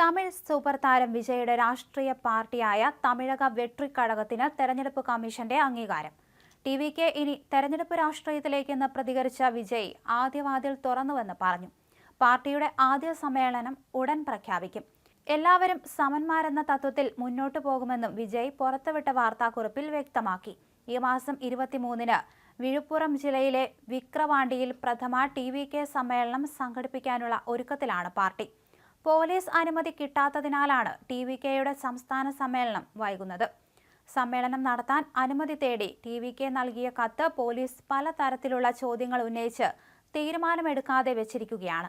Tamil super താരം വിജയുടെ രാഷ്ട്രീയ പാർട്ടിയായ തമിഴക വെട്രിക്കഴകത്തിന് തെരഞ്ഞെടുപ്പ് കമ്മീഷന്റെ അംഗീകാരം. ടി.വി.കെ ഇനി തെരഞ്ഞെടുപ്പ് രാഷ്ട്രീയത്തിലേക്കെന്ന് പ്രതികരിച്ച വിജയ് ആദ്യവാതിൽ തുറന്നുവെന്ന് പറഞ്ഞു. പാർട്ടിയുടെ ആദ്യ സമ്മേളനം ഉടൻ പ്രഖ്യാപിക്കും. എല്ലാവരും സമന്മാരെന്ന തത്വത്തിൽ മുന്നോട്ടു പോകുമെന്നും വിജയ് പുറത്തുവിട്ട വാർത്താക്കുറിപ്പിൽ വ്യക്തമാക്കി. ഈ മാസം 23-ന് വിഴുപ്പുറം ജില്ലയിലെ വിക്രവാണ്ടിയിൽ പ്രഥമ ടി.വി.കെ സമ്മേളനം സംഘടിപ്പിക്കാനുള്ള ഒരുക്കത്തിലാണ് പാർട്ടി. പോലീസ് അനുമതി കിട്ടാത്തതിനാലാണ് ടി.വി.കെയുടെ സംസ്ഥാന സമ്മേളനം വൈകുന്നത്. സമ്മേളനം നടത്താൻ അനുമതി തേടി ടി.വി.കെ നൽകിയ കത്ത് പോലീസ് പലതരത്തിലുള്ള ചോദ്യങ്ങൾ ഉന്നയിച്ച് തീരുമാനമെടുക്കാതെ വെച്ചിരിക്കുകയാണ്.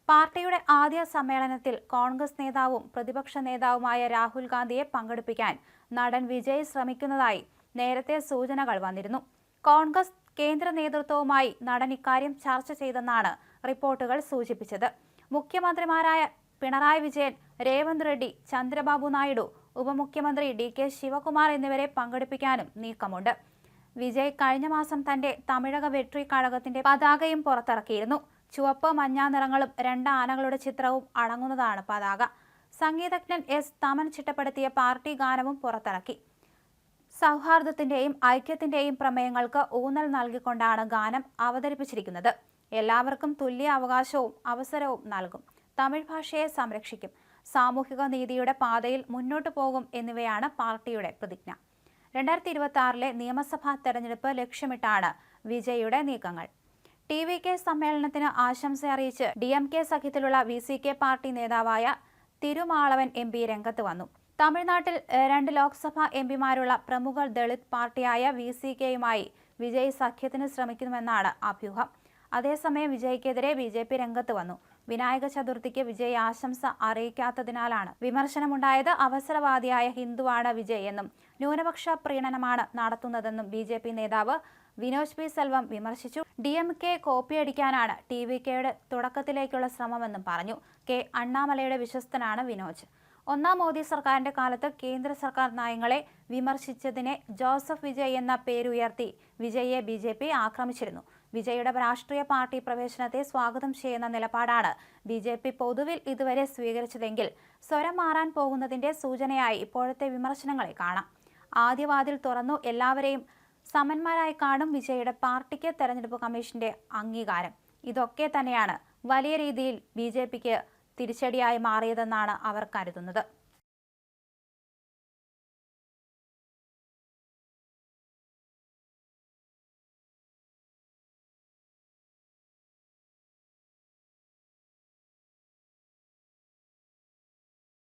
പാർട്ടിയുടെ ആദ്യ സമ്മേളനത്തിൽ കോൺഗ്രസ് നേതാവും പ്രതിപക്ഷ നേതാവുമായ രാഹുൽ ഗാന്ധിയെ പങ്കെടുപ്പിക്കാൻ നടൻ വിജയ് ശ്രമിക്കുന്നതായി നേരത്തെ സൂചനകൾ വന്നിരുന്നു. കോൺഗ്രസ് കേന്ദ്ര നേതൃത്വവുമായി നടൻ ഇക്കാര്യം ചർച്ച ചെയ്തെന്നാണ് റിപ്പോർട്ടുകൾ സൂചിപ്പിച്ചത്. മുഖ്യമന്ത്രിമാരായ പിണറായി വിജയൻ, രേവന്ത് റെഡ്ഡി, ചന്ദ്രബാബു നായിഡു, ഉപമുഖ്യമന്ത്രി ഡി.കെ. ശിവകുമാർ എന്നിവരെ പങ്കെടുപ്പിക്കാനും നീക്കമുണ്ട്. വിജയ് കഴിഞ്ഞ മാസം തന്റെ തമിഴക വെട്രിക്കഴകത്തിന്റെ പതാകയും പുറത്തിറക്കിയിരുന്നു. ചുവപ്പ്, മഞ്ഞ നിറങ്ങളും 2 ആനകളുടെ ചിത്രവും അടങ്ങുന്നതാണ് പതാക. സംഗീതജ്ഞൻ എസ്. തമൻ ചിട്ടപ്പെടുത്തിയ പാർട്ടി ഗാനവും പുറത്തിറക്കി. സൗഹാർദ്ദത്തിന്റെയും ഐക്യത്തിന്റെയും പ്രമേയങ്ങൾക്ക് ഊന്നൽ നൽകിക്കൊണ്ടാണ് ഗാനം അവതരിപ്പിച്ചിരിക്കുന്നത്. എല്ലാവർക്കും തുല്യ അവകാശവും അവസരവും നൽകും, തമിഴ് ഭാഷയെ സംരക്ഷിക്കും, സാമൂഹിക നീതിയുടെ പാതയിൽ മുന്നോട്ടു പോകും എന്നിവയാണ് പാർട്ടിയുടെ പ്രതിജ്ഞ. 2026-ലെ നിയമസഭാ തെരഞ്ഞെടുപ്പ് ലക്ഷ്യമിട്ടാണ് വിജയുടെ നീക്കങ്ങൾ. ടി.വി.കെ സമ്മേളനത്തിന് ആശംസ അറിയിച്ച് ഡി.എം.കെ സഖ്യത്തിലുള്ള വി.സി.കെ പാർട്ടി നേതാവായ തിരുമാളവൻ എം.പി രംഗത്ത് വന്നു. തമിഴ്നാട്ടിൽ 2 ലോക്സഭാ എം.പിമാരുള്ള പ്രമുഖ ദളിത് പാർട്ടിയായ വി.സി.കെയുമായി വിജയ് സഖ്യത്തിന് ശ്രമിക്കുമെന്നാണ് അഭ്യൂഹം. അതേസമയം വിജയ്ക്കെതിരെ ബി.ജെ.പി രംഗത്ത് വന്നു. വിനായക ചതുർത്ഥിക്ക് വിജയ് ആശംസ അറിയിക്കാത്തതിനാലാണ് വിമർശനമുണ്ടായത്. അവസരവാദിയായ ഹിന്ദുവാണ് വിജയ് എന്നും ന്യൂനപക്ഷ പ്രീണനമാണ് നടത്തുന്നതെന്നും ബി.ജെ.പി നേതാവ് വിനോദ് പി സെൽവം വിമർശിച്ചു. ഡി.എം.കെ കോപ്പിയടിക്കാനാണ് ടി.വി.കെയുടെ തുടക്കത്തിലേക്കുള്ള ശ്രമമെന്നും പറഞ്ഞു. കെ. അണ്ണാമലയുടെ വിശ്വസ്തനാണ് വിനോദ്. 1ാം മോദി സർക്കാരിന്റെ കാലത്ത് കേന്ദ്ര സർക്കാർ നയങ്ങളെ വിമർശിച്ചതിനെ ജോസഫ് വിജയ് എന്ന പേരുയർത്തി വിജയെ ബി.ജെ.പി ആക്രമിച്ചിരുന്നു. വിജയുടെ രാഷ്ട്രീയ പാർട്ടി പ്രവേശനത്തെ സ്വാഗതം ചെയ്യുന്ന നിലപാടാണ് ബി.ജെ.പി പൊതുവിൽ ഇതുവരെ സ്വീകരിച്ചതെങ്കിൽ സ്വരം മാറാൻ പോകുന്നതിന്റെ സൂചനയായി ഇപ്പോഴത്തെ വിമർശനങ്ങളെ കാണാം. ആദ്യവാതിൽ തുറന്നു, എല്ലാവരെയും സമന്മാരായി കാണും വിജയുടെ പാർട്ടിക്ക് തെരഞ്ഞെടുപ്പ് കമ്മീഷന്റെ അംഗീകാരം. ഇതൊക്കെ തന്നെയാണ് വലിയ രീതിയിൽ ബി.ജെ.പിക്ക് തിരിച്ചടിയായി മാറിയതെന്നാണ് അവർ കരുതുന്നത്.